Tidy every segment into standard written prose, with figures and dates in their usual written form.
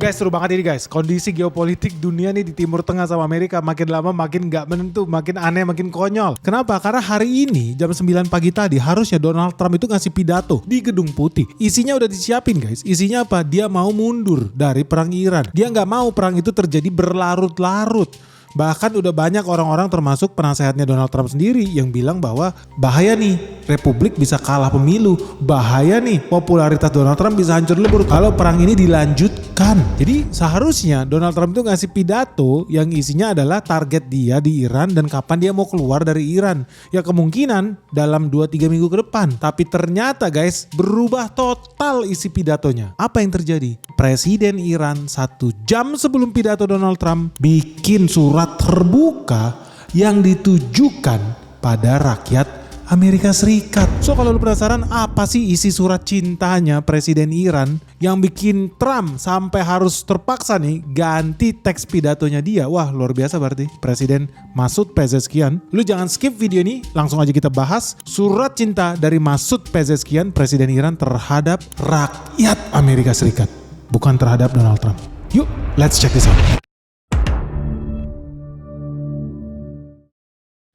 Guys, seru banget ini guys. Kondisi geopolitik dunia nih di Timur Tengah sama Amerika makin lama makin gak menentu, makin aneh, makin konyol. Kenapa? Karena hari ini jam 9 pagi tadi harusnya Donald Trump itu ngasih pidato di Gedung Putih. Isinya udah disiapin guys. Isinya apa? Dia mau mundur dari perang Iran. Dia gak mau perang itu terjadi berlarut-larut. Bahkan udah banyak orang-orang termasuk penasehatnya Donald Trump sendiri yang bilang bahwa bahaya nih Republik bisa kalah pemilu. Bahaya nih popularitas Donald Trump bisa hancur lebur kalau perang ini dilanjutkan. Jadi seharusnya Donald Trump itu ngasih pidato yang isinya adalah target dia di Iran dan kapan dia mau keluar dari Iran. Ya kemungkinan dalam 2-3 minggu ke depan. Tapi ternyata guys berubah total isi pidatonya. Apa yang terjadi? Presiden Iran 1 jam sebelum pidato Donald Trump bikin surat terbuka yang ditujukan pada rakyat Amerika Serikat. So kalau lu penasaran apa sih isi surat cintanya Presiden Iran yang bikin Trump sampai harus terpaksa nih ganti teks pidatonya dia. Wah luar biasa berarti Presiden Masoud Pezeshkian. Lu jangan skip video ini, langsung aja kita bahas surat cinta dari Masoud Pezeshkian Presiden Iran terhadap rakyat Amerika Serikat, bukan terhadap Donald Trump. Yuk let's check this out.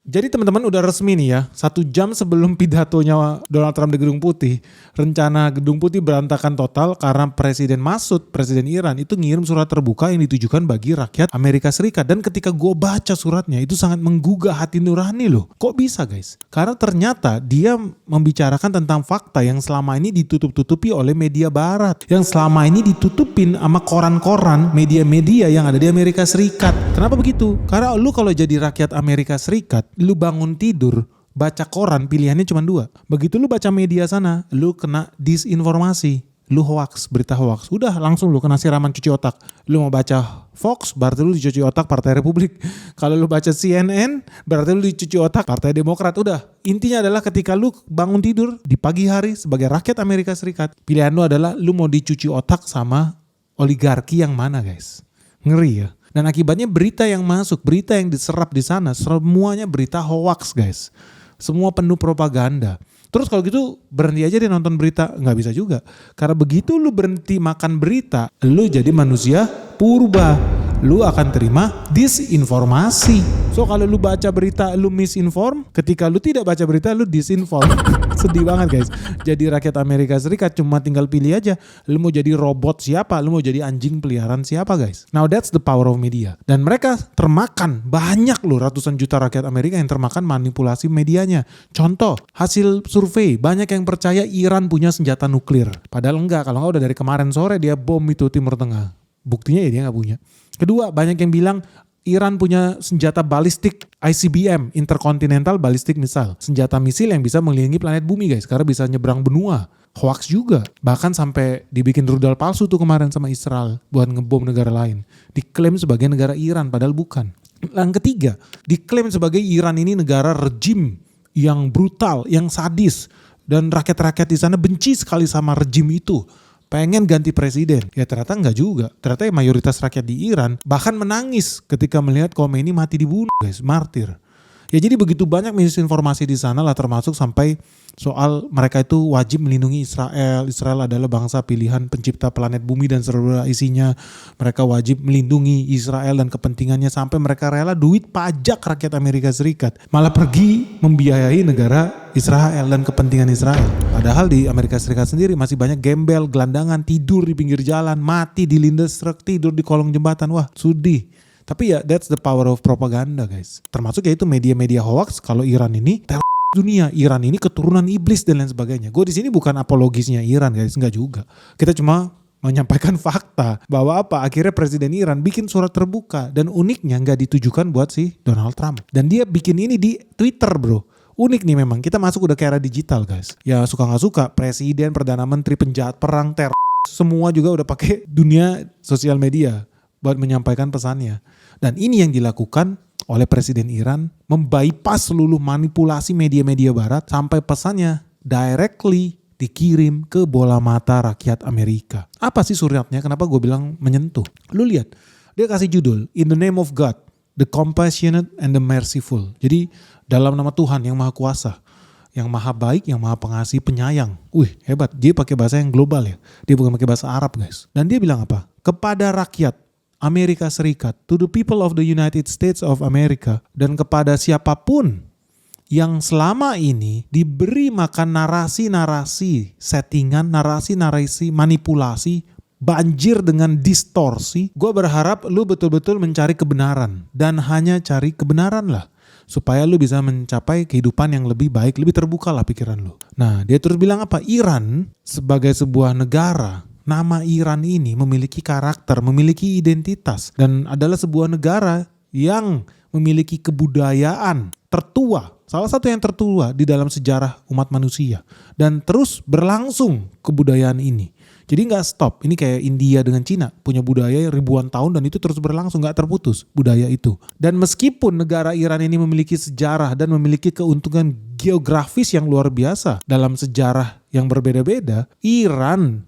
Jadi teman-teman udah resmi nih ya, 1 jam sebelum pidatonya Donald Trump di Gedung Putih, rencana Gedung Putih berantakan total karena Presiden Masoud, Presiden Iran itu ngirim surat terbuka yang ditujukan bagi rakyat Amerika Serikat. Dan ketika gue baca suratnya itu sangat menggugah hati nurani loh. Kok bisa guys? Karena ternyata dia membicarakan tentang fakta yang selama ini ditutup-tutupi oleh media barat. Yang selama ini ditutupin sama koran-koran, media-media yang ada di Amerika Serikat. Kenapa begitu? Karena lu kalau jadi rakyat Amerika Serikat, lu bangun tidur, baca koran pilihannya cuma 2. Begitu lu baca media sana, lu kena disinformasi. Lu hoax, berita hoax. Udah langsung lu kena siraman cuci otak. Lu mau baca Fox, berarti lu dicuci otak Partai Republik. Kalau lu baca CNN, berarti lu dicuci otak Partai Demokrat. Udah, intinya adalah ketika lu bangun tidur di pagi hari sebagai rakyat Amerika Serikat, pilihan lu adalah lu mau dicuci otak sama oligarki yang mana guys. Ngeri ya. Dan akibatnya berita yang masuk, berita yang diserap di sana, semuanya berita hoax guys. Semua penuh propaganda. Terus kalau gitu berhenti aja deh nonton berita. Nggak bisa juga. Karena begitu lu berhenti makan berita, lu jadi manusia purba. Lu akan terima disinformasi. So kalau lu baca berita lu misinform, ketika lu tidak baca berita lu disinform. Sedih banget guys. Jadi rakyat Amerika Serikat cuma tinggal pilih aja. Lu mau jadi robot siapa, lu mau jadi anjing peliharaan siapa guys. Now that's the power of media. Dan mereka termakan, banyak loh ratusan juta rakyat Amerika yang termakan manipulasi medianya. Contoh, hasil survei banyak yang percaya Iran punya senjata nuklir. Padahal enggak, kalau enggak udah dari kemarin sore dia bom itu Timur Tengah. Buktinya ya dia gak punya. Kedua, banyak yang bilang Iran punya senjata balistik ICBM, Intercontinental Ballistic Missile. Senjata misil yang bisa mengelilingi planet bumi guys, karena bisa nyebrang benua. Hoax juga. Bahkan sampai dibikin rudal palsu tuh kemarin sama Israel buat ngebom negara lain. Diklaim sebagai negara Iran, padahal bukan. Yang ketiga, diklaim sebagai Iran ini negara rejim yang brutal, yang sadis. Dan rakyat-rakyat di sana benci sekali sama rejim itu. Pengen ganti presiden. Ya ternyata enggak juga. Ternyata mayoritas rakyat di Iran bahkan menangis ketika melihat Khomeini mati dibunuh guys, martir. Ya jadi begitu banyak misinformasi di sana lah, termasuk sampai soal mereka itu wajib melindungi Israel. Israel adalah bangsa pilihan pencipta planet bumi dan seluruh isinya. Mereka wajib melindungi Israel dan kepentingannya, sampai mereka rela duit pajak rakyat Amerika Serikat malah pergi membiayai negara Israel dan kepentingan Israel. Padahal di Amerika Serikat sendiri masih banyak gembel, gelandangan, tidur di pinggir jalan, mati di lindes truk, tidur di kolong jembatan. Wah sudih. Tapi ya that's the power of propaganda guys. Termasuk yaitu media-media hoax kalau Iran ini dunia, Iran ini keturunan iblis dan lain sebagainya. Gue di sini bukan apologisnya Iran guys, enggak juga. Kita cuma menyampaikan fakta bahwa apa akhirnya Presiden Iran bikin surat terbuka dan uniknya nggak ditujukan buat si Donald Trump. Dan dia bikin ini di Twitter bro. Unik nih memang, kita masuk udah ke era digital guys. Ya suka gak suka, presiden, perdana menteri, penjahat perang, semua juga udah pakai dunia sosial media buat menyampaikan pesannya. Dan ini yang dilakukan oleh Presiden Iran, membypass seluruh manipulasi media-media barat sampai pesannya directly dikirim ke bola mata rakyat Amerika. Apa sih suratnya? Kenapa gue bilang menyentuh? Lu lihat, dia kasih judul In the Name of God, the Compassionate and the Merciful. Jadi dalam nama Tuhan yang Maha Kuasa, yang maha baik, yang maha pengasih, penyayang. Wih, hebat. Dia pakai bahasa yang global ya. Dia bukan pakai bahasa Arab, guys. Dan dia bilang apa? Kepada rakyat Amerika Serikat, to the people of the United States of America, dan kepada siapapun yang selama ini diberi makan narasi-narasi settingan, narasi-narasi manipulasi, banjir dengan distorsi. Gue berharap lu betul-betul mencari kebenaran dan hanya cari kebenaran lah, supaya lu bisa mencapai kehidupan yang lebih baik, lebih terbuka lah pikiran lu. Nah, dia terus bilang apa? Iran sebagai sebuah negara, nama Iran ini memiliki karakter, memiliki identitas, dan adalah sebuah negara yang memiliki kebudayaan tertua, salah satu yang tertua di dalam sejarah umat manusia, dan terus berlangsung kebudayaan ini. Jadi nggak stop. Ini kayak India dengan Cina, punya budaya ribuan tahun dan itu terus berlangsung, nggak terputus budaya itu. Dan meskipun negara Iran ini memiliki sejarah dan memiliki keuntungan geografis yang luar biasa dalam sejarah yang berbeda-beda, Iran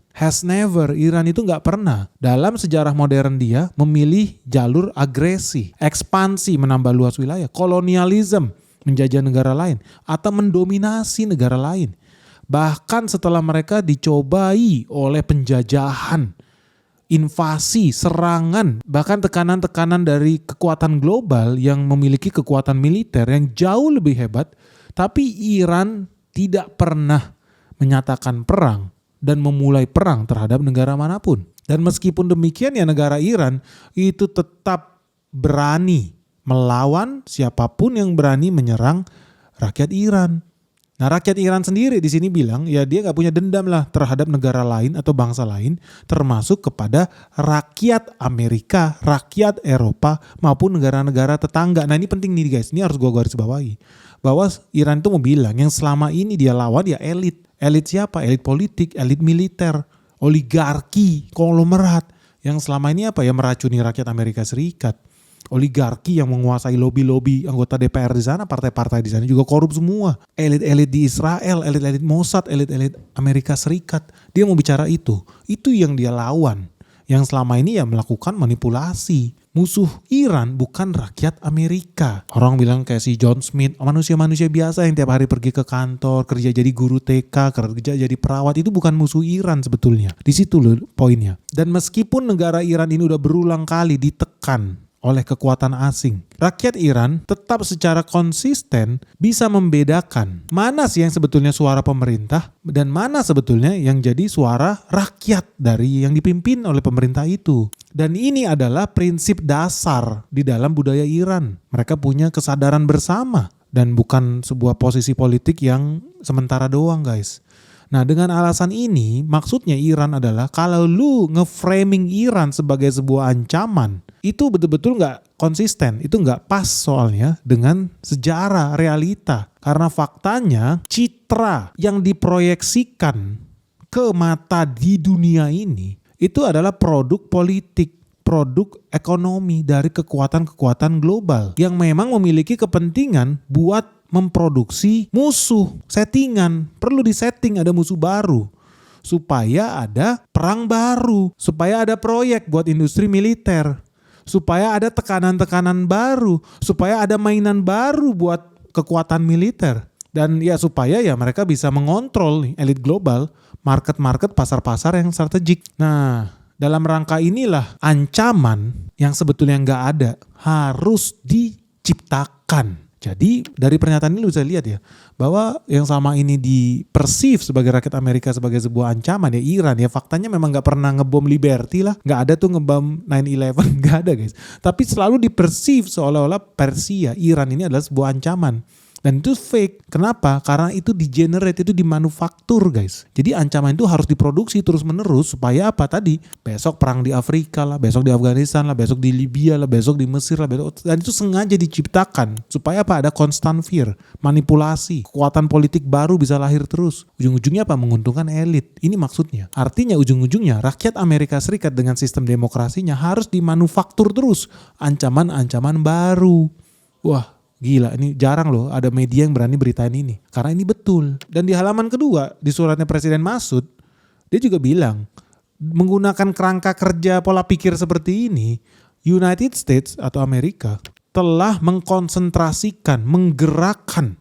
itu nggak pernah dalam sejarah modern dia memilih jalur agresi, ekspansi, menambah luas wilayah, kolonialisme, menjajah negara lain, atau mendominasi negara lain. Bahkan setelah mereka dicobai oleh penjajahan, invasi, serangan, bahkan tekanan-tekanan dari kekuatan global yang memiliki kekuatan militer yang jauh lebih hebat, tapi Iran tidak pernah menyatakan perang dan memulai perang terhadap negara manapun. Dan meskipun demikian ya, negara Iran itu tetap berani melawan siapapun yang berani menyerang rakyat Iran. Nah, rakyat Iran sendiri di sini bilang ya dia nggak punya dendam lah terhadap negara lain atau bangsa lain, termasuk kepada rakyat Amerika, rakyat Eropa maupun negara-negara tetangga. Nah, ini penting nih guys, ini harus gue garis bawahi bahwa Iran itu mau bilang yang selama ini dia lawan ya elit. Elit siapa? Elit politik, elit militer, oligarki, konglomerat yang selama ini apa ya meracuni rakyat Amerika Serikat. Oligarki yang menguasai lobi-lobi anggota DPR di sana, partai-partai di sana juga korup semua. Elit-elit di Israel, elit-elit Mossad, elit-elit Amerika Serikat. Dia mau bicara itu yang dia lawan. Yang selama ini ya melakukan manipulasi. Musuh Iran bukan rakyat Amerika. Orang bilang kayak si John Smith, manusia-manusia biasa yang tiap hari pergi ke kantor, kerja jadi guru TK, kerja jadi perawat, itu bukan musuh Iran sebetulnya. Di situ loh poinnya. Dan meskipun negara Iran ini udah berulang kali ditekan oleh kekuatan asing, rakyat Iran tetap secara konsisten bisa membedakan mana sih yang sebetulnya suara pemerintah dan mana sebetulnya yang jadi suara rakyat dari yang dipimpin oleh pemerintah itu. Dan ini adalah prinsip dasar di dalam budaya Iran. Mereka punya kesadaran bersama dan bukan sebuah posisi politik yang sementara doang, guys. Nah, dengan alasan ini maksudnya Iran adalah kalau lu nge-framing Iran sebagai sebuah ancaman, itu betul-betul gak konsisten, itu gak pas soalnya dengan sejarah realita. Karena faktanya citra yang diproyeksikan ke mata di dunia ini itu adalah produk politik, produk ekonomi dari kekuatan-kekuatan global yang memang memiliki kepentingan buat memproduksi musuh, settingan. Perlu disetting ada musuh baru supaya ada perang baru, supaya ada proyek buat industri militer, supaya ada tekanan-tekanan baru, supaya ada mainan baru buat kekuatan militer. Dan ya supaya ya mereka bisa mengontrol nih, elit global, market-market, pasar-pasar yang strategik. Nah, dalam rangka inilah ancaman yang sebetulnya nggak ada harus diciptakan. Jadi dari pernyataan ini lu bisa lihat ya bahwa yang sama ini dipersif sebagai rakyat Amerika sebagai sebuah ancaman ya Iran ya faktanya memang gak pernah ngebom Liberty lah, gak ada tuh ngebom 9/11, gak ada guys. Tapi selalu dipersif seolah-olah Persia, Iran ini adalah sebuah ancaman. Dan itu fake. Kenapa? Karena itu di-generate, itu dimanufaktur guys. Jadi ancaman itu harus diproduksi terus menerus supaya apa tadi? Besok perang di Afrika lah, besok di Afghanistan lah, besok di Libya lah, besok di Mesir lah, besok. Dan itu sengaja diciptakan supaya apa? Ada constant fear, manipulasi, kekuatan politik baru bisa lahir terus. Ujung-ujungnya apa? Menguntungkan elit. Ini maksudnya. Artinya ujung-ujungnya rakyat Amerika Serikat dengan sistem demokrasinya harus dimanufaktur terus ancaman-ancaman baru. Wah, gila, ini jarang loh ada media yang berani beritain ini. Karena ini betul. Dan di halaman kedua, di suratnya Presiden Masud, dia juga bilang, menggunakan kerangka kerja pola pikir seperti ini, United States atau Amerika telah mengkonsentrasikan, menggerakkan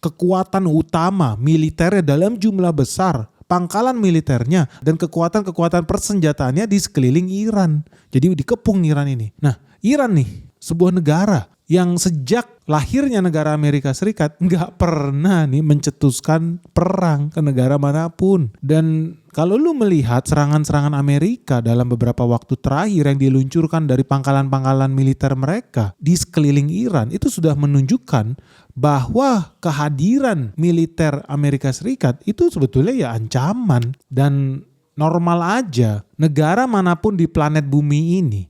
kekuatan utama militernya dalam jumlah besar, pangkalan militernya dan kekuatan-kekuatan persenjataannya di sekeliling Iran. Jadi dikepung Iran ini. Nah, Iran nih sebuah negara yang sejak lahirnya negara Amerika Serikat nggak pernah nih mencetuskan perang ke negara manapun. Dan kalau lu melihat serangan-serangan Amerika dalam beberapa waktu terakhir yang diluncurkan dari pangkalan-pangkalan militer mereka di sekeliling Iran, itu sudah menunjukkan bahwa kehadiran militer Amerika Serikat itu sebetulnya ya ancaman. Dan normal aja negara manapun di planet bumi ini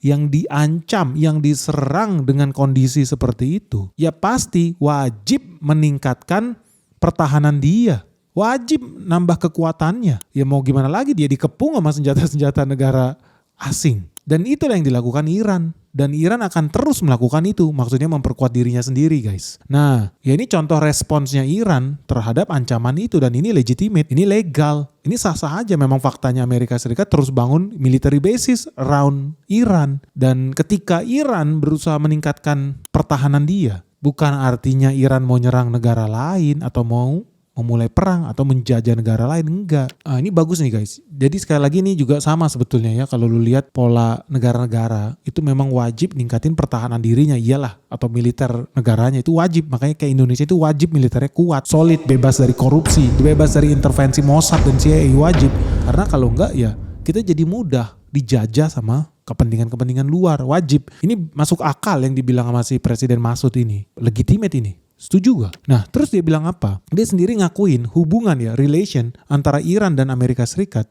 yang diancam, yang diserang dengan kondisi seperti itu, ya pasti wajib meningkatkan pertahanan dia. Wajib nambah kekuatannya. Ya mau gimana lagi, dia dikepung sama senjata-senjata negara asing. Dan itulah yang dilakukan Iran. Dan Iran akan terus melakukan itu. Maksudnya memperkuat dirinya sendiri, guys. Nah, ya ini contoh responsnya Iran terhadap ancaman itu. Dan ini legitimate, ini legal. Ini sah-sah aja, memang faktanya Amerika Serikat terus bangun military bases around Iran. Dan ketika Iran berusaha meningkatkan pertahanan dia, bukan artinya Iran mau nyerang negara lain atau mau memulai perang atau menjajah negara lain, enggak. Ini bagus nih guys. Jadi sekali lagi ini juga sama sebetulnya ya, kalau lu lihat pola negara-negara itu memang wajib ningkatin pertahanan dirinya, iyalah, atau militer negaranya itu wajib. Makanya kayak Indonesia itu wajib militernya kuat, solid, bebas dari korupsi, bebas dari intervensi Mossad dan CIA, wajib. Karena kalau enggak ya kita jadi mudah dijajah sama kepentingan-kepentingan luar, wajib. Ini masuk akal yang dibilang sama si Presiden Masud ini, legitimate ini. Setuju gak? Nah terus dia bilang apa? Dia sendiri ngakuin hubungan ya, relation antara Iran dan Amerika Serikat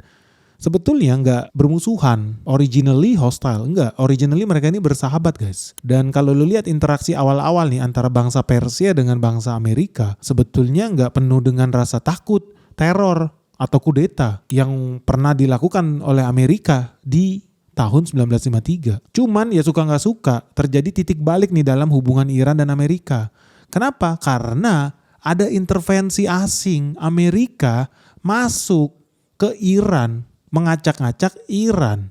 sebetulnya gak bermusuhan, originally hostile, enggak. Originally mereka ini bersahabat guys. Dan kalau lu lihat interaksi awal-awal nih antara bangsa Persia dengan bangsa Amerika, sebetulnya gak penuh dengan rasa takut, teror, atau kudeta yang pernah dilakukan oleh Amerika di tahun 1953. Cuman ya suka gak suka terjadi titik balik nih dalam hubungan Iran dan Amerika. Kenapa? Karena ada intervensi asing. Amerika masuk ke Iran, mengacak-ngacak Iran.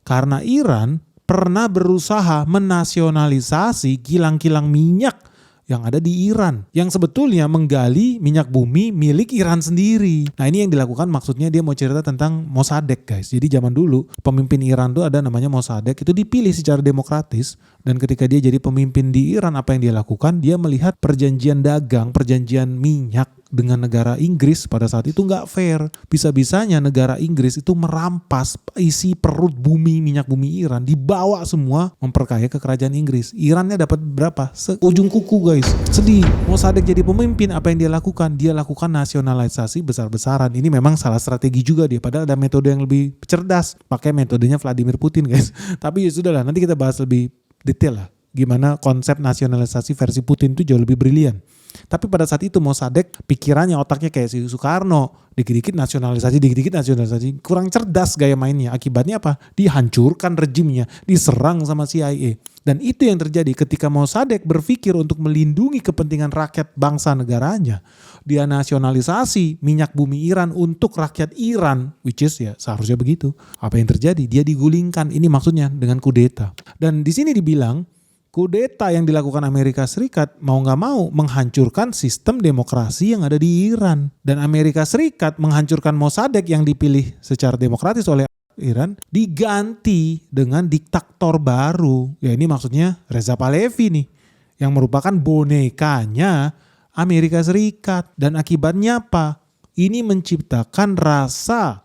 Karena Iran pernah berusaha menasionalisasi kilang-kilang minyak yang ada di Iran, yang sebetulnya menggali minyak bumi milik Iran sendiri. Nah ini yang dilakukan, maksudnya dia mau cerita tentang Mossadegh guys. Jadi zaman dulu pemimpin Iran tuh ada namanya Mossadegh, itu dipilih secara demokratis. Dan ketika dia jadi pemimpin di Iran, apa yang dia lakukan? Dia melihat perjanjian dagang, perjanjian minyak dengan negara Inggris pada saat itu nggak fair. Bisa-bisanya negara Inggris itu merampas isi perut bumi, minyak bumi Iran, dibawa semua memperkaya ke kerajaan Inggris. Irannya dapat berapa? Seujung kuku guys. Sedih. Mossadegh jadi pemimpin, apa yang dia lakukan? Dia lakukan nasionalisasi besar-besaran. Ini memang salah strategi juga dia. Padahal ada metode yang lebih cerdas. Pakai metodenya Vladimir Putin guys. Tapi ya sudahlah, nanti kita bahas lebih detail lah. Gimana konsep nasionalisasi versi Putin itu jauh lebih brilian. Tapi pada saat itu Mossadegh pikirannya, otaknya kayak si Soekarno. Dikit-dikit nasionalisasi. Kurang cerdas gaya mainnya. Akibatnya apa? Dihancurkan rejimnya. Diserang sama CIA. Dan itu yang terjadi ketika Mossadegh berpikir untuk melindungi kepentingan rakyat bangsa negaranya. Dia nasionalisasi minyak bumi Iran untuk rakyat Iran. Which is ya seharusnya begitu. Apa yang terjadi? Dia digulingkan. Ini maksudnya dengan kudeta. Dan di sini dibilang kudeta yang dilakukan Amerika Serikat mau gak mau menghancurkan sistem demokrasi yang ada di Iran. Dan Amerika Serikat menghancurkan Mossadegh yang dipilih secara demokratis oleh Iran, diganti dengan diktator baru. Ya ini maksudnya Reza Pahlavi nih, yang merupakan bonekanya Amerika Serikat. Dan akibatnya apa? Ini menciptakan rasa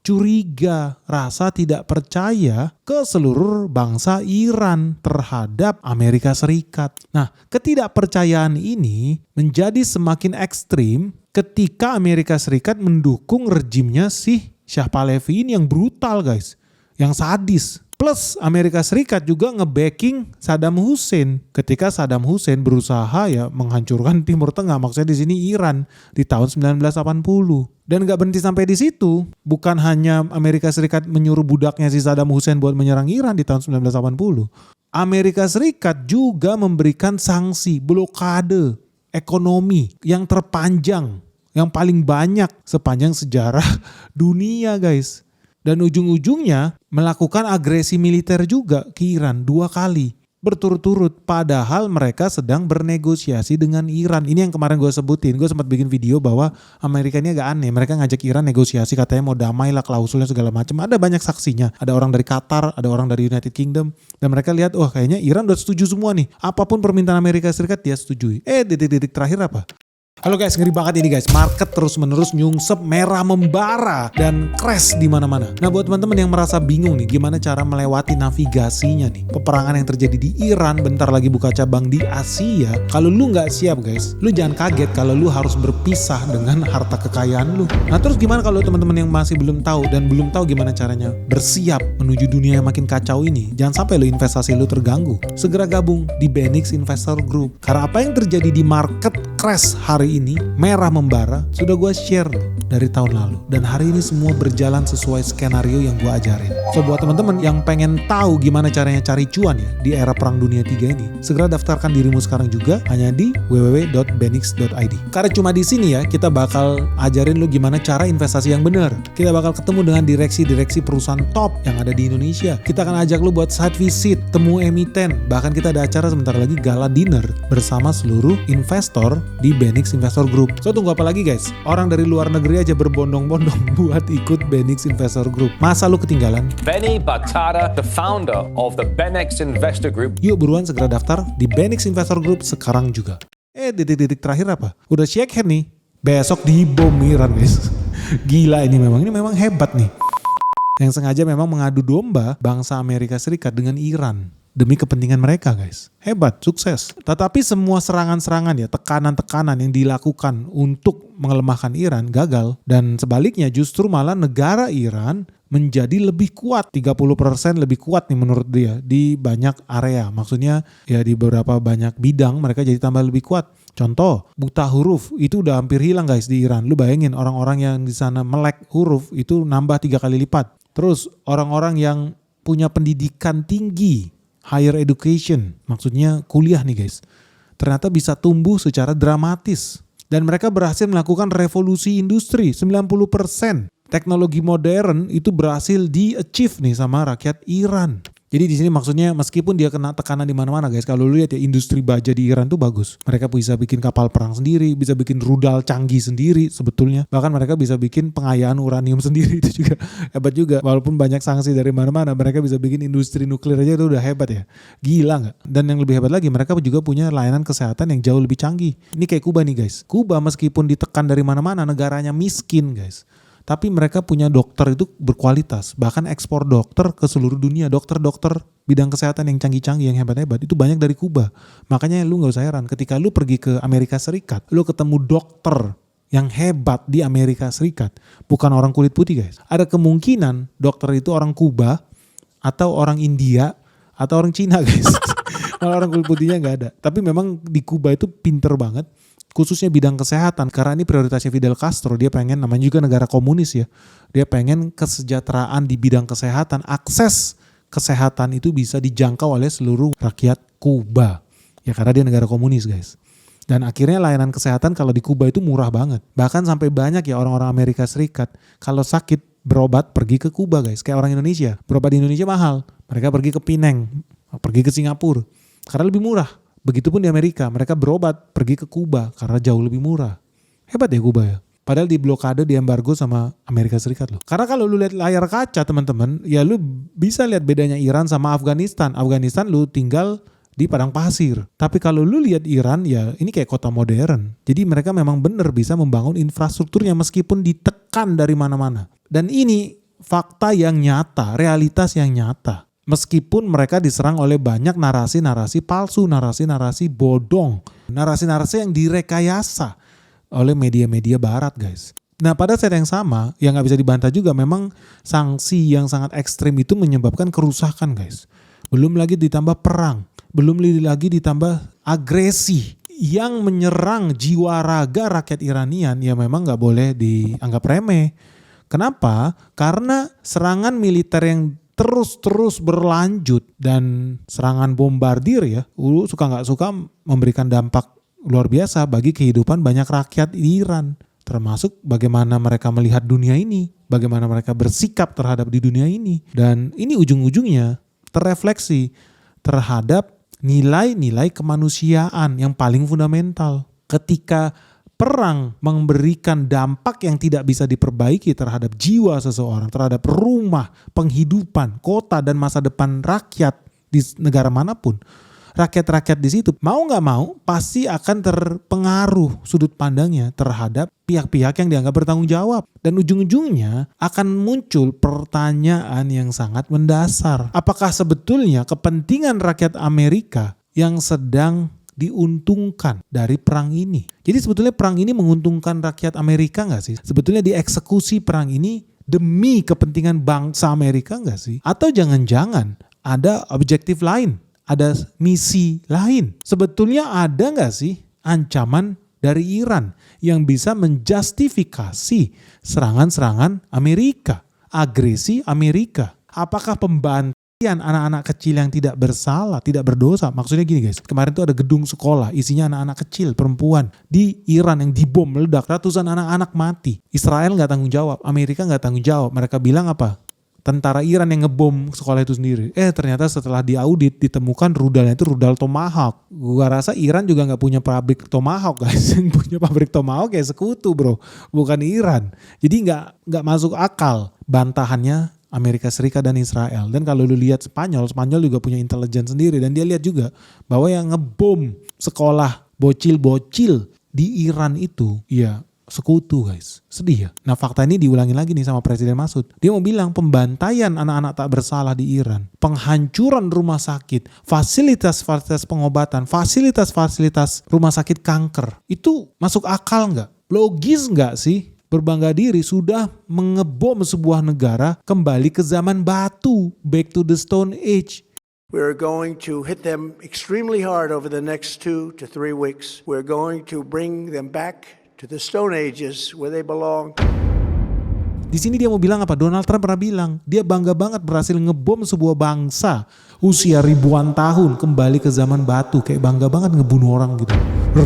curiga, rasa tidak percaya ke seluruh bangsa Iran terhadap Amerika Serikat. Nah, ketidakpercayaan ini menjadi semakin ekstrim ketika Amerika Serikat mendukung rejimnya si Shah Pahlavi ini yang brutal guys, yang sadis. Plus Amerika Serikat juga nge-backing Saddam Hussein ketika Saddam Hussein berusaha ya menghancurkan Timur Tengah, maksudnya di sini Iran di tahun 1980. Dan gak berhenti sampai di situ. Bukan hanya Amerika Serikat menyuruh budaknya si Saddam Hussein buat menyerang Iran di tahun 1980. Amerika Serikat juga memberikan sanksi blokade ekonomi yang terpanjang, yang paling banyak sepanjang sejarah dunia guys. Dan ujung-ujungnya melakukan agresi militer juga ke Iran 2 kali. berturut-turut. Padahal mereka sedang bernegosiasi dengan Iran. Ini yang kemarin gue sebutin. Gue sempat bikin video bahwa Amerika ini agak aneh. Mereka ngajak Iran negosiasi, katanya mau damai lah, klausulnya segala macam. Ada banyak saksinya. Ada orang dari Qatar, ada orang dari United Kingdom. Dan mereka lihat, wah kayaknya Iran udah setuju semua nih. Apapun permintaan Amerika Serikat dia setujui. Detik-detik terakhir apa? Halo guys, ngeri banget ini guys. Market terus-menerus nyungsep, merah membara dan crash di mana-mana. Nah, buat teman-teman yang merasa bingung nih gimana cara melewati navigasinya nih, peperangan yang terjadi di Iran bentar lagi buka cabang di Asia. Kalau lu nggak siap guys, lu jangan kaget kalau lu harus berpisah dengan harta kekayaan lu. Nah, terus gimana kalau teman-teman yang masih belum tahu dan belum tahu gimana caranya bersiap menuju dunia yang makin kacau ini? Jangan sampai lu investasi lu terganggu. Segera gabung di Benix Investor Group. Karena apa yang terjadi di market crash hari ini, merah membara, sudah gue share dari tahun lalu. Dan hari ini semua berjalan sesuai skenario yang gue ajarin. So buat teman-teman yang pengen tahu gimana caranya cari cuan ya di era perang dunia 3 ini, segera daftarkan dirimu sekarang juga hanya di www.benix.id. Karena cuma di sini ya kita bakal ajarin lu gimana cara investasi yang benar. Kita bakal ketemu dengan direksi-direksi perusahaan top yang ada di Indonesia. Kita akan ajak lu buat site visit, temu emiten, bahkan kita ada acara sebentar lagi gala dinner bersama seluruh investor di Benix Investor Group. So tunggu apa lagi guys? Orang dari luar negeri aja berbondong-bondong buat ikut Benix Investor Group. Masa lu ketinggalan? Benny Batara, the founder of the Benex Investor Group. Yuk buruan segera daftar di Benix Investor Group sekarang juga. Detik-detik terakhir apa? Udah shake hand nih. Besok dibom Iran guys. Gila ini memang hebat nih. Yang sengaja memang mengadu domba bangsa Amerika Serikat dengan Iran. Demi kepentingan mereka guys. Hebat, sukses. Tetapi semua serangan-serangan ya, tekanan-tekanan yang dilakukan untuk mengelemahkan Iran gagal. Dan sebaliknya justru malah negara Iran menjadi lebih kuat. 30% lebih kuat nih menurut dia di banyak area. Maksudnya ya di beberapa banyak bidang mereka jadi tambah lebih kuat. Contoh, buta huruf itu udah hampir hilang guys di Iran. Lu bayangin orang-orang yang di sana melek huruf itu nambah 3 kali lipat. Terus orang-orang yang punya pendidikan tinggi, higher education, maksudnya kuliah nih guys, ternyata bisa tumbuh secara dramatis. Dan mereka berhasil melakukan revolusi industri, 90%. Teknologi modern itu berhasil di-achieve nih sama rakyat Iran. Jadi di sini maksudnya meskipun dia kena tekanan di mana-mana guys, kalau lu lihat ya industri baja di Iran tuh bagus. Mereka bisa bikin kapal perang sendiri, bisa bikin rudal canggih sendiri sebetulnya. Bahkan mereka bisa bikin pengayaan uranium sendiri, itu juga hebat juga. Walaupun banyak sanksi dari mana-mana, mereka bisa bikin industri nuklir aja itu udah hebat ya. Gila nggak? Dan yang lebih hebat lagi, mereka juga punya layanan kesehatan yang jauh lebih canggih. Ini kayak Kuba nih guys. Kuba meskipun ditekan dari mana-mana, negaranya miskin guys. Tapi mereka punya dokter itu berkualitas. Bahkan ekspor dokter ke seluruh dunia. Dokter-dokter bidang kesehatan yang canggih-canggih, yang hebat-hebat. Itu banyak dari Kuba. Makanya lu gak usah heran. Ketika lu pergi ke Amerika Serikat, lu ketemu dokter yang hebat di Amerika Serikat. Bukan orang kulit putih guys. Ada kemungkinan dokter itu orang Kuba, atau orang India, atau orang Cina guys. Kalau orang kulit putihnya gak ada. Tapi memang di Kuba itu pinter banget. Khususnya bidang kesehatan, karena ini prioritasnya Fidel Castro. Dia pengen, namanya juga negara komunis ya, dia pengen kesejahteraan di bidang kesehatan, akses kesehatan itu bisa dijangkau oleh seluruh rakyat Kuba ya, karena dia negara komunis guys. Dan akhirnya layanan kesehatan kalau di Kuba itu murah banget, bahkan sampai banyak ya orang-orang Amerika Serikat kalau sakit berobat pergi ke Kuba guys. Kayak orang Indonesia, berobat di Indonesia mahal, mereka pergi ke Penang, pergi ke Singapura karena lebih murah. Begitupun di Amerika, mereka berobat pergi ke Kuba karena jauh lebih murah. Hebat ya Kuba ya. Padahal di blokade, di embargo sama Amerika Serikat loh. Karena kalau lu lihat layar kaca teman-teman, ya lu bisa lihat bedanya Iran sama Afghanistan. Afghanistan lu tinggal di padang pasir. Tapi kalau lu lihat Iran ya ini kayak kota modern. Jadi mereka memang benar bisa membangun infrastrukturnya meskipun ditekan dari mana-mana. Dan ini fakta yang nyata, realitas yang nyata. Meskipun mereka diserang oleh banyak narasi-narasi palsu, narasi-narasi bodong, narasi-narasi yang direkayasa oleh media-media barat guys. Nah pada saat yang sama, yang gak bisa dibantah juga, memang sanksi yang sangat ekstrim itu menyebabkan kerusakan guys. Belum lagi ditambah perang, belum lagi ditambah agresi yang menyerang jiwa raga rakyat Iranian, ya memang gak boleh dianggap remeh. Kenapa? Karena serangan militer yang terus berlanjut dan serangan bombardir ya, suka nggak suka memberikan dampak luar biasa bagi kehidupan banyak rakyat Iran, termasuk bagaimana mereka melihat dunia ini, bagaimana mereka bersikap terhadap di dunia ini, dan ini ujung-ujungnya terrefleksi terhadap nilai-nilai kemanusiaan yang paling fundamental. Ketika perang memberikan dampak yang tidak bisa diperbaiki terhadap jiwa seseorang, terhadap rumah, penghidupan, kota, dan masa depan rakyat di negara manapun, rakyat-rakyat di situ mau nggak mau pasti akan terpengaruh sudut pandangnya terhadap pihak-pihak yang dianggap bertanggung jawab. Dan ujung-ujungnya akan muncul pertanyaan yang sangat mendasar. Apakah sebetulnya kepentingan rakyat Amerika yang sedang diuntungkan dari perang ini? Jadi sebetulnya perang ini menguntungkan rakyat Amerika nggak sih? Sebetulnya dieksekusi perang ini demi kepentingan bangsa Amerika nggak sih? Atau jangan-jangan ada objektif lain, ada misi lain? Sebetulnya ada nggak sih ancaman dari Iran yang bisa menjustifikasi serangan-serangan Amerika, agresi Amerika? Apakah pembantian anak-anak kecil yang tidak bersalah, tidak berdosa? Maksudnya gini guys, kemarin tuh ada gedung sekolah isinya anak-anak kecil, perempuan di Iran yang dibom meledak, ratusan anak-anak mati. Israel gak tanggung jawab, Amerika gak tanggung jawab. Mereka bilang apa? Tentara Iran yang ngebom sekolah itu sendiri. Ternyata setelah diaudit ditemukan rudalnya itu rudal Tomahawk. Gua rasa Iran juga gak punya pabrik Tomahawk guys. Yang punya pabrik Tomahawk ya sekutu bro, bukan Iran. Jadi gak masuk akal bantahannya Amerika Serikat dan Israel. Dan kalau lu lihat Spanyol juga punya intelijen sendiri. Dan dia lihat juga bahwa yang ngebom sekolah bocil-bocil di Iran itu ya sekutu guys. Sedih ya. Nah fakta ini diulangi lagi nih sama Presiden Masud. Dia mau bilang pembantaian anak-anak tak bersalah di Iran, penghancuran rumah sakit, fasilitas-fasilitas pengobatan, fasilitas-fasilitas rumah sakit kanker. Itu masuk akal nggak? Logis nggak sih? Berbangga diri sudah mengebom sebuah negara kembali ke zaman batu, back to the Stone Age. We're going to hit them extremely hard over the next 2 to 3 weeks. We're going to bring them back to the Stone Ages where they belong. Di sini dia mau bilang apa? Donald Trump pernah bilang dia bangga banget berhasil ngebom sebuah bangsa usia ribuan tahun kembali ke zaman batu, kayak bangga banget ngebunuh orang gitu,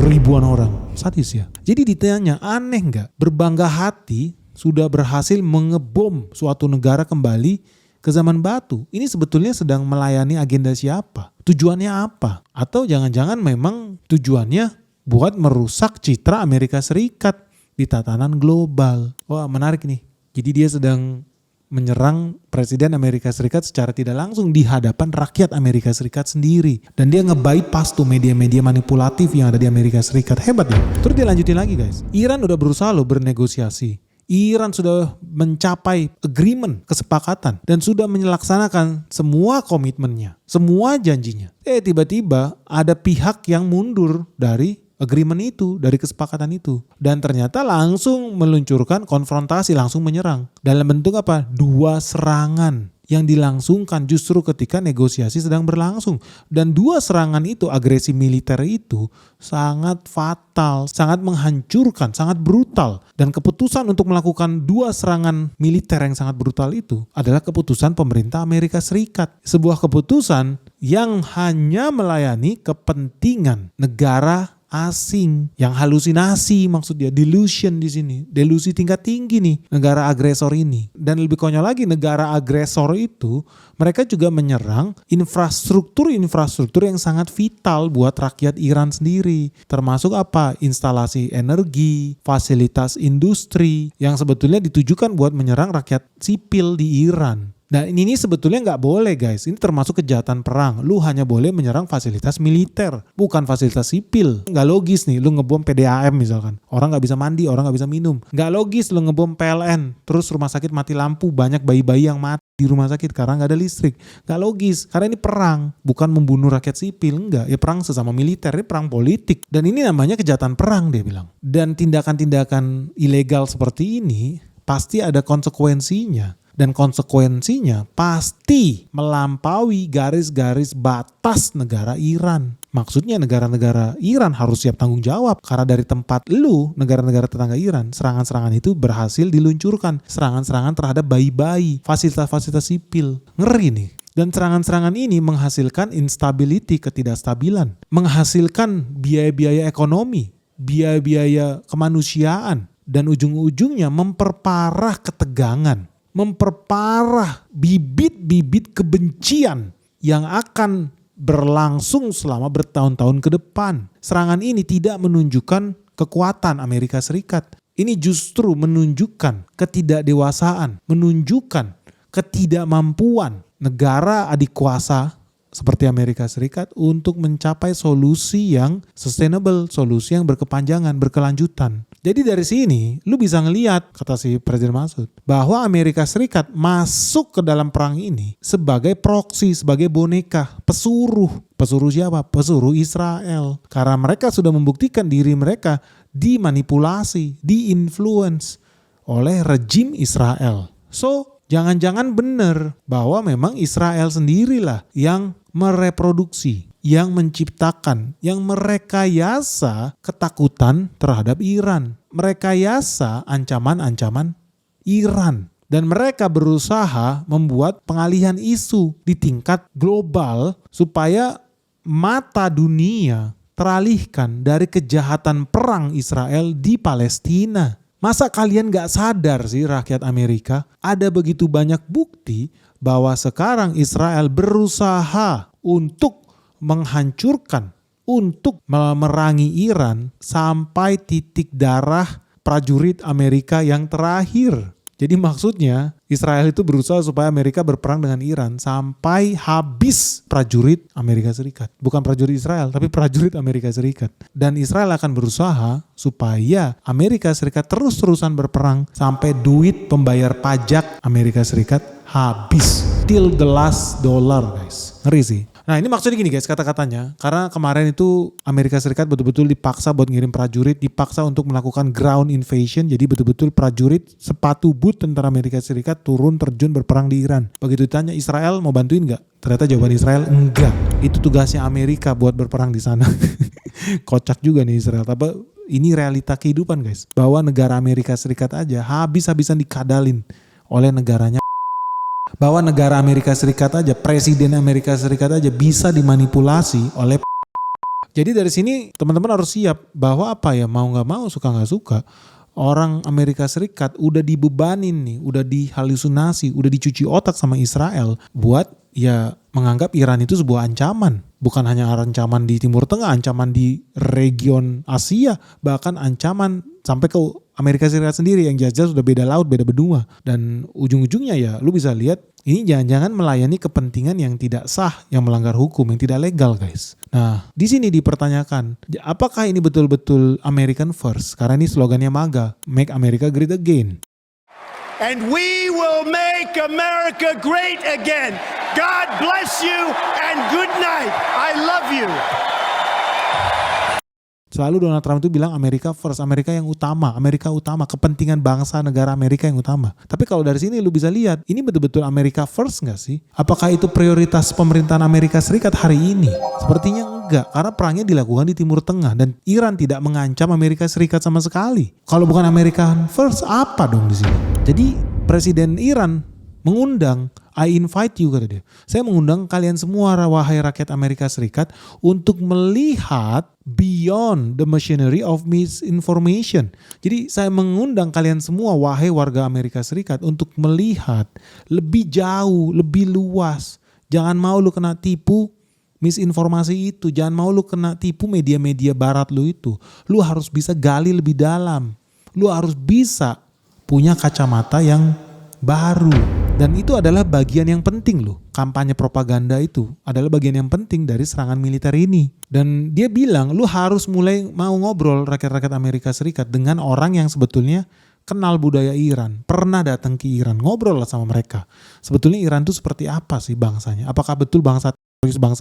ribuan orang, sadis ya. Jadi ditanya aneh nggak? Berbangga hati sudah berhasil mengebom suatu negara kembali ke zaman batu. Ini sebetulnya sedang melayani agenda siapa? Tujuannya apa? Atau jangan-jangan memang tujuannya buat merusak citra Amerika Serikat di tatanan global? Wah menarik nih. Jadi dia sedang menyerang Presiden Amerika Serikat secara tidak langsung di hadapan rakyat Amerika Serikat sendiri. Dan dia nge-bypass tuh media-media manipulatif yang ada di Amerika Serikat. Hebat ya. Terus dia lanjutin lagi guys. Iran udah berusaha loh bernegosiasi. Iran sudah mencapai agreement, kesepakatan. Dan sudah menyelaksanakan semua komitmennya, semua janjinya. Tiba-tiba ada pihak yang mundur dari agreement itu, dari kesepakatan itu. Dan ternyata langsung meluncurkan konfrontasi, langsung menyerang. Dalam bentuk apa? 2 serangan yang dilangsungkan justru ketika negosiasi sedang berlangsung. Dan 2 serangan itu, agresi militer itu sangat fatal, sangat menghancurkan, sangat brutal. Dan keputusan untuk melakukan 2 serangan militer yang sangat brutal itu adalah keputusan pemerintah Amerika Serikat. Sebuah keputusan yang hanya melayani kepentingan negara asing yang halusinasi, maksud dia delusion di sini, delusi tingkat tinggi nih negara agresor ini. Dan lebih konyol lagi, negara agresor itu mereka juga menyerang infrastruktur yang sangat vital buat rakyat Iran sendiri, termasuk apa? Instalasi energi, fasilitas industri yang sebetulnya ditujukan buat menyerang rakyat sipil di Iran. Nah ini sebetulnya nggak boleh guys, ini termasuk kejahatan perang. Lu hanya boleh menyerang fasilitas militer, bukan fasilitas sipil. Nggak logis nih, lu ngebom PDAM misalkan. Orang nggak bisa mandi, orang nggak bisa minum. Nggak logis lu ngebom PLN, terus rumah sakit mati lampu, banyak bayi-bayi yang mati di rumah sakit karena nggak ada listrik. Nggak logis, karena ini perang, bukan membunuh rakyat sipil, enggak. Ya perang sesama militer, ini perang politik. Dan ini namanya kejahatan perang dia bilang. Dan tindakan-tindakan ilegal seperti ini pasti ada konsekuensinya. Dan konsekuensinya pasti melampaui garis-garis batas negara Iran. Maksudnya negara-negara Iran harus siap tanggung jawab. Karena dari tempat lu, negara-negara tetangga Iran, serangan-serangan itu berhasil diluncurkan. Serangan-serangan terhadap bayi-bayi, fasilitas-fasilitas sipil. Ngeri nih. Dan serangan-serangan ini menghasilkan instability, ketidakstabilan. Menghasilkan biaya-biaya ekonomi, biaya-biaya kemanusiaan. Dan ujung-ujungnya memperparah ketegangan. Memperparah bibit-bibit kebencian yang akan berlangsung selama bertahun-tahun ke depan. Serangan ini tidak menunjukkan kekuatan Amerika Serikat. Ini justru menunjukkan ketidakdewasaan, menunjukkan ketidakmampuan negara adik kuasa seperti Amerika Serikat untuk mencapai solusi yang sustainable, solusi yang berkepanjangan, berkelanjutan. Jadi dari sini lu bisa ngelihat, kata si Presiden Masud, bahwa Amerika Serikat masuk ke dalam perang ini sebagai proksi, sebagai boneka, pesuruh. Pesuruh siapa? Pesuruh Israel. Karena mereka sudah membuktikan diri mereka dimanipulasi, diinfluence oleh rejim Israel. So, jangan-jangan benar bahwa memang Israel sendirilah yang mereproduksi, yang menciptakan, yang merekayasa ketakutan terhadap Iran. Merekayasa ancaman-ancaman Iran. Dan mereka berusaha membuat pengalihan isu di tingkat global supaya mata dunia teralihkan dari kejahatan perang Israel di Palestina. Masa kalian gak sadar sih rakyat Amerika? Ada begitu banyak bukti bahwa sekarang Israel berusaha untuk menghancurkan, untuk memerangi Iran sampai titik darah prajurit Amerika yang terakhir. Jadi maksudnya Israel itu berusaha supaya Amerika berperang dengan Iran sampai habis prajurit Amerika Serikat. Bukan prajurit Israel, tapi prajurit Amerika Serikat. Dan Israel akan berusaha supaya Amerika Serikat terus-terusan berperang sampai duit pembayar pajak Amerika Serikat habis. Till the last dollar, guys. Ngeri sih. Nah ini maksudnya gini guys kata-katanya. Karena kemarin itu Amerika Serikat betul-betul dipaksa buat ngirim prajurit. Dipaksa untuk melakukan ground invasion. Jadi betul-betul prajurit sepatu boot tentara Amerika Serikat turun terjun berperang di Iran. Begitu ditanya Israel mau bantuin gak? Ternyata jawaban Israel enggak. Itu tugasnya Amerika buat berperang di sana. Kocak juga nih Israel. Tapi ini realita kehidupan guys. Bahwa negara Amerika Serikat aja habis-habisan dikadalin oleh negaranya. Bahwa negara Amerika Serikat aja, presiden Amerika Serikat aja bisa dimanipulasi oleh. Jadi dari sini teman-teman harus siap bahwa apa ya, mau gak mau, suka gak suka, orang Amerika Serikat udah dibebanin nih, udah dihalusinasi, udah dicuci otak sama Israel buat ya menganggap Iran itu sebuah ancaman. Bukan hanya ancaman di Timur Tengah, ancaman di region Asia, bahkan ancaman sampai ke Amerika Serikat sendiri yang jelas-jelas sudah beda laut, beda benua. Dan ujung-ujungnya ya lu bisa lihat ini jangan-jangan melayani kepentingan yang tidak sah, yang melanggar hukum, yang tidak legal guys. Nah di sini dipertanyakan, apakah ini betul-betul American First? Karena ini slogannya MAGA, Make America Great Again. And we will make America great again. God bless you and good night. I love you. Selalu Donald Trump itu bilang Amerika first, Amerika yang utama, Amerika utama, kepentingan bangsa negara Amerika yang utama. Tapi kalau dari sini lu bisa lihat, ini betul-betul Amerika first gak sih? Apakah itu prioritas pemerintahan Amerika Serikat hari ini? Sepertinya enggak, karena perangnya dilakukan di Timur Tengah dan Iran tidak mengancam Amerika Serikat sama sekali. Kalau bukan Amerika first, apa dong di sini? Jadi Presiden Iran mengundang, I invite you kata dia. Saya mengundang kalian semua wahai rakyat Amerika Serikat untuk melihat beyond the machinery of misinformation. Jadi saya mengundang kalian semua wahai warga Amerika Serikat untuk melihat lebih jauh, lebih luas. Jangan mau lu kena tipu misinformasi itu. Jangan mau lu kena tipu media-media barat lu itu. Lu harus bisa gali lebih dalam. Lu harus bisa punya kacamata yang baru. Dan itu adalah bagian yang penting loh. Kampanye propaganda itu adalah bagian yang penting dari serangan militer ini. Dan dia bilang lu harus mulai mau ngobrol rakyat-rakyat Amerika Serikat dengan orang yang sebetulnya kenal budaya Iran. Pernah datang ke Iran, ngobrol lah sama mereka. Sebetulnya Iran itu seperti apa sih bangsanya? Apakah betul bangsa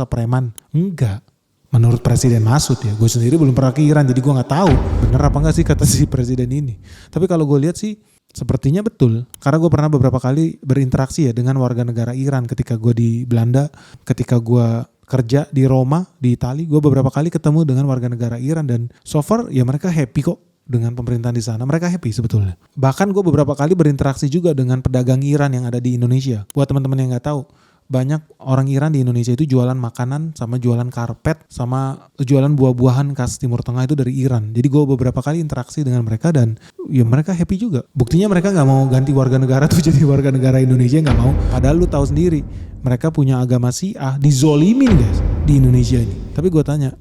preman? Enggak. Menurut Presiden Masud ya, gue sendiri belum pernah ke Iran jadi gue gak tahu bener apa gak sih kata si presiden ini. Tapi kalau gue lihat sih sepertinya betul, karena gue pernah beberapa kali berinteraksi ya dengan warga negara Iran ketika gue di Belanda, ketika gue kerja di Roma, di Itali, gue beberapa kali ketemu dengan warga negara Iran dan so far ya mereka happy kok dengan pemerintahan di sana, mereka happy sebetulnya. Bahkan gue beberapa kali berinteraksi juga dengan pedagang Iran yang ada di Indonesia. Buat teman-teman yang nggak tahu, banyak orang Iran di Indonesia itu jualan makanan sama jualan karpet sama jualan buah-buahan khas Timur Tengah itu dari Iran. Jadi gue beberapa kali interaksi dengan mereka dan ya mereka happy juga. Buktinya mereka gak mau ganti warga negara tuh jadi warga negara Indonesia, gak mau. Padahal lu tahu sendiri mereka punya agama Syiah, dizolimin guys. di Indonesia ini. Tapi gue tanya,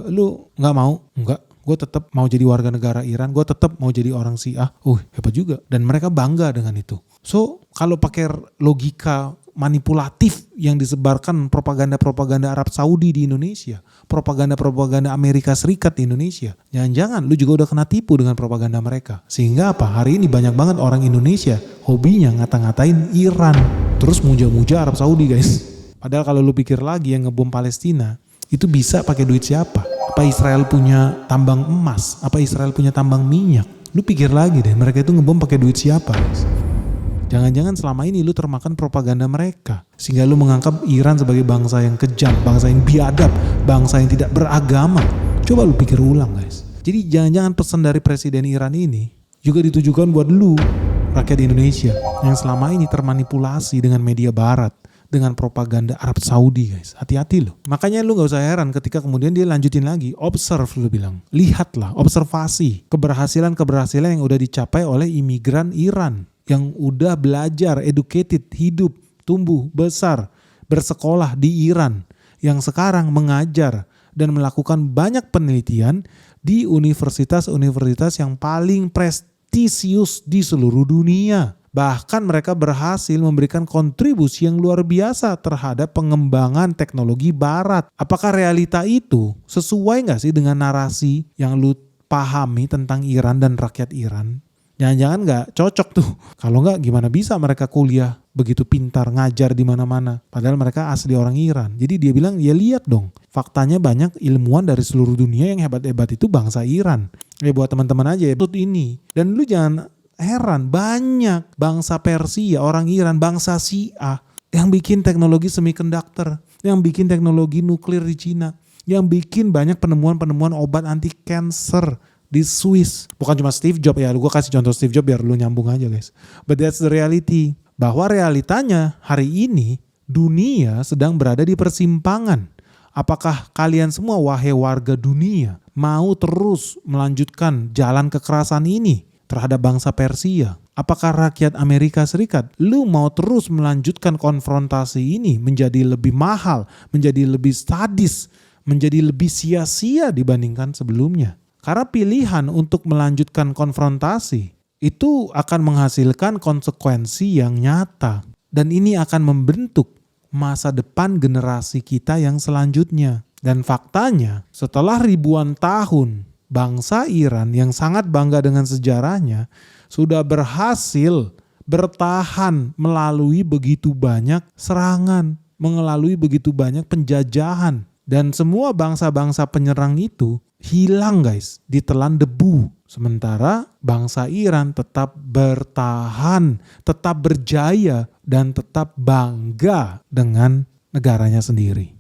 lu nggak mau? Enggak. Gue tetap mau jadi warga negara Iran, gue tetap mau jadi orang Syiah. Hebat juga. Dan mereka bangga dengan itu. So, kalau pakai logika manipulatif yang disebarkan propaganda-propaganda Arab Saudi di Indonesia, propaganda-propaganda Amerika Serikat di Indonesia, jangan-jangan lu juga udah kena tipu dengan propaganda mereka. Sehingga apa? Hari ini banyak banget orang Indonesia hobinya ngata-ngatain Iran, terus muja-muja Arab Saudi, guys. Padahal kalau lu pikir lagi, yang ngebom Palestina itu bisa pakai duit siapa? Apa Israel punya tambang emas? Apa Israel punya tambang minyak? Lu pikir lagi deh, mereka itu ngebom pakai duit siapa? Jangan-jangan selama ini lu termakan propaganda mereka, sehingga lu menganggap Iran sebagai bangsa yang kejam, bangsa yang biadab, bangsa yang tidak beragama. Coba lu pikir ulang, guys. Jadi jangan-jangan pesan dari Presiden Iran ini juga ditujukan buat lu, rakyat Indonesia, yang selama ini termanipulasi dengan media barat, dengan propaganda Arab Saudi, guys. Hati-hati loh. Makanya lu gak usah heran ketika kemudian dia lanjutin lagi. Observe, lu bilang. Lihatlah, observasi keberhasilan yang udah dicapai oleh imigran Iran yang udah belajar, educated, hidup, tumbuh, besar, bersekolah di Iran, yang sekarang mengajar dan melakukan banyak penelitian di universitas-universitas yang paling prestisius di seluruh dunia. Bahkan mereka berhasil memberikan kontribusi yang luar biasa terhadap pengembangan teknologi barat. Apakah realita itu sesuai gak sih dengan narasi yang lu pahami tentang Iran dan rakyat Iran? Jangan-jangan gak cocok tuh. Kalau gak, gimana bisa mereka kuliah begitu pintar, ngajar di mana-mana. Padahal mereka asli orang Iran. Jadi dia bilang, ya lihat dong. Faktanya banyak ilmuwan dari seluruh dunia yang hebat-hebat itu bangsa Iran. Buat teman-teman aja ya, ini. Dan lu jangan heran, banyak bangsa Persia, orang Iran, bangsa Syiah yang bikin teknologi semiconductor, yang bikin teknologi nuklir di Cina, yang bikin banyak penemuan-penemuan obat anti kanker di Swiss. Bukan cuma Steve Jobs ya, gue kasih contoh Steve Jobs biar lu nyambung aja, guys. But that's the reality. Bahwa realitanya hari ini dunia sedang berada di persimpangan. Apakah kalian semua wahai warga dunia mau terus melanjutkan jalan kekerasan ini terhadap bangsa Persia? Apakah rakyat Amerika Serikat, lu mau terus melanjutkan konfrontasi ini menjadi lebih mahal, menjadi lebih sadis, menjadi lebih sia-sia dibandingkan sebelumnya? Karena pilihan untuk melanjutkan konfrontasi itu akan menghasilkan konsekuensi yang nyata. Dan ini akan membentuk masa depan generasi kita yang selanjutnya. Dan faktanya setelah ribuan tahun, bangsa Iran yang sangat bangga dengan sejarahnya sudah berhasil bertahan melalui begitu banyak serangan, melalui begitu banyak penjajahan. Dan semua bangsa-bangsa penyerang itu hilang, guys, ditelan debu. Sementara bangsa Iran tetap bertahan, tetap berjaya, dan tetap bangga dengan negaranya sendiri.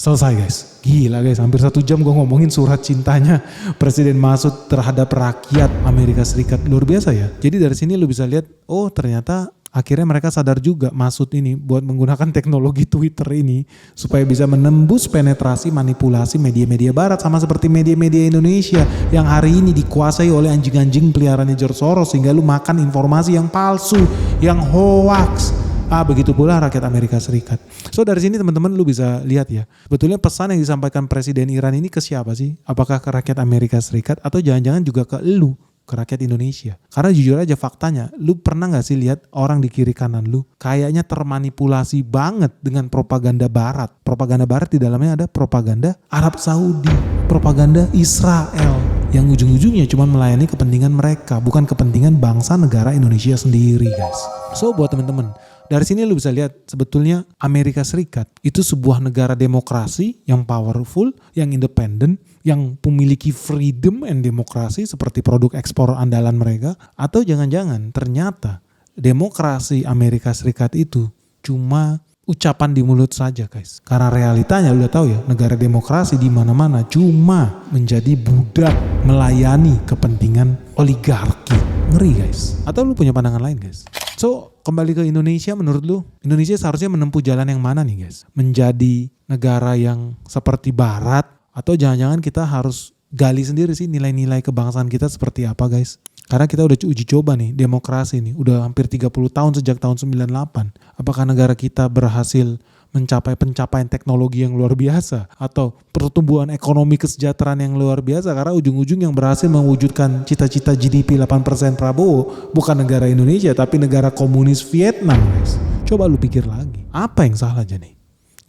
Selesai, guys. Gila, guys, hampir 1 jam gue ngomongin surat cintanya Presiden Masud terhadap rakyat Amerika Serikat. Luar biasa ya. Jadi dari sini lu bisa lihat, oh ternyata akhirnya mereka sadar juga Masud ini buat menggunakan teknologi Twitter ini supaya bisa menembus penetrasi manipulasi media-media barat, sama seperti media-media Indonesia yang hari ini dikuasai oleh anjing-anjing peliharaannya George Soros, sehingga lu makan informasi yang palsu, yang hoax. Begitu pula rakyat Amerika Serikat. So dari sini teman-teman lu bisa lihat ya, sebetulnya pesan yang disampaikan Presiden Iran ini ke siapa sih? Apakah ke rakyat Amerika Serikat atau jangan-jangan juga ke lu, ke rakyat Indonesia? Karena jujur aja faktanya, lu pernah gak sih lihat orang di kiri kanan lu kayaknya termanipulasi banget dengan propaganda barat. Propaganda barat di dalamnya ada propaganda Arab Saudi, propaganda Israel, yang ujung-ujungnya cuma melayani kepentingan mereka, bukan kepentingan bangsa negara Indonesia sendiri, guys. So buat teman-teman, dari sini lu bisa lihat sebetulnya Amerika Serikat itu sebuah negara demokrasi yang powerful, yang independen, yang memiliki freedom and demokrasi seperti produk ekspor andalan mereka. Atau jangan-jangan ternyata demokrasi Amerika Serikat itu cuma ucapan di mulut saja, guys. Karena realitanya lu udah tahu ya, negara demokrasi di mana-mana cuma menjadi budak melayani kepentingan oligarki. Ngeri, guys. Atau lu punya pandangan lain, guys? So, kembali ke Indonesia, menurut lu, Indonesia seharusnya menempuh jalan yang mana nih, guys? Menjadi negara yang seperti barat, atau jangan-jangan kita harus gali sendiri sih nilai-nilai kebangsaan kita seperti apa, guys? Karena kita udah uji coba nih, demokrasi nih, udah hampir 30 tahun sejak tahun 98. Apakah negara kita berhasil mencapai pencapaian teknologi yang luar biasa atau pertumbuhan ekonomi kesejahteraan yang luar biasa, karena ujung-ujung yang berhasil mewujudkan cita-cita GDP 8% Prabowo bukan negara Indonesia tapi negara komunis Vietnam, guys. Coba lu pikir lagi, apa yang salah aja nih?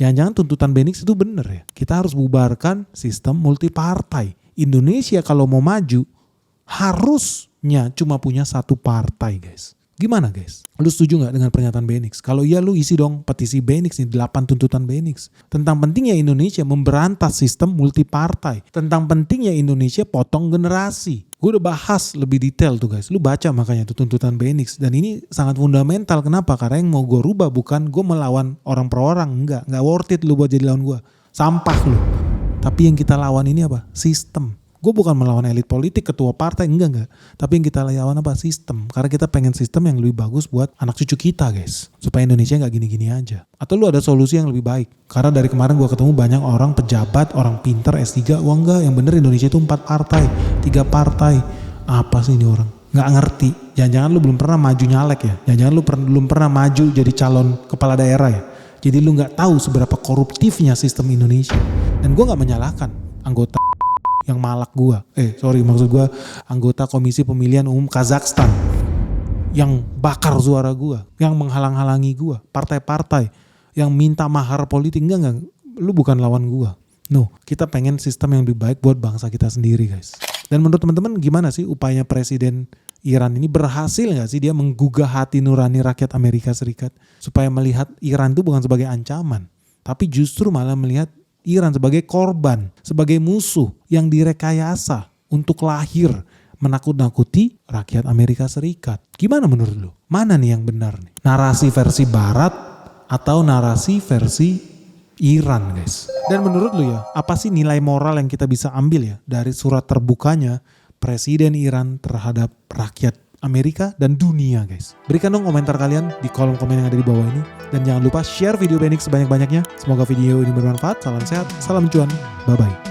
Jangan-jangan tuntutan Benix itu bener ya. Kita harus bubarkan sistem multipartai. Indonesia kalau mau maju harusnya cuma punya satu partai, guys. Gimana guys? Lu setuju gak dengan pernyataan Benix? Kalau iya lu isi dong petisi Benix nih, 8 tuntutan Benix. Tentang pentingnya Indonesia memberantas sistem multipartai. Tentang pentingnya Indonesia potong generasi. Gue udah bahas lebih detail tuh guys. Lu baca makanya tuh tuntutan Benix. Dan ini sangat fundamental. Kenapa? Karena yang mau gue rubah bukan gue melawan orang per orang. Enggak worth it lu buat jadi lawan gue. Sampah lu. Tapi yang kita lawan ini apa? Sistem. Gue bukan melawan elit politik, ketua partai, enggak. Tapi yang kita lawan apa? Sistem. Karena kita pengen sistem yang lebih bagus buat anak cucu kita guys. Supaya Indonesia gak gini-gini aja. Atau lu ada solusi yang lebih baik. Karena dari kemarin gue ketemu banyak orang pejabat, orang pinter, S3. Wah enggak, yang bener Indonesia itu 4 partai, 3 partai. Apa sih ini orang? Gak ngerti. Jangan-jangan lu belum pernah maju nyalek ya. Jangan-jangan lu belum pernah maju jadi calon kepala daerah ya. Jadi lu gak tahu seberapa koruptifnya sistem Indonesia. Dan gue gak menyalahkan anggota yang malak gua. Maksud gua anggota Komisi Pemilihan Umum Kazakhstan yang bakar suara gua, yang menghalang-halangi gua, partai-partai yang minta mahar politik. Enggak, lu bukan lawan gua. No, kita pengen sistem yang lebih baik buat bangsa kita sendiri, guys. Dan menurut teman-teman gimana sih upaya Presiden Iran ini, berhasil gak sih dia menggugah hati nurani rakyat Amerika Serikat supaya melihat Iran itu bukan sebagai ancaman, tapi justru malah melihat Iran sebagai korban, sebagai musuh yang direkayasa untuk lahir menakut-nakuti rakyat Amerika Serikat. Gimana menurut lu? Mana nih yang benar nih? Narasi versi Barat atau narasi versi Iran, guys? Dan menurut lu ya, apa sih nilai moral yang kita bisa ambil ya dari surat terbukanya Presiden Iran terhadap rakyat Amerika dan dunia, guys? Berikan dong komentar kalian di kolom komen yang ada di bawah ini. Dan jangan lupa share video Benix sebanyak-banyaknya. Semoga video ini bermanfaat. Salam sehat, salam cuan. Bye-bye.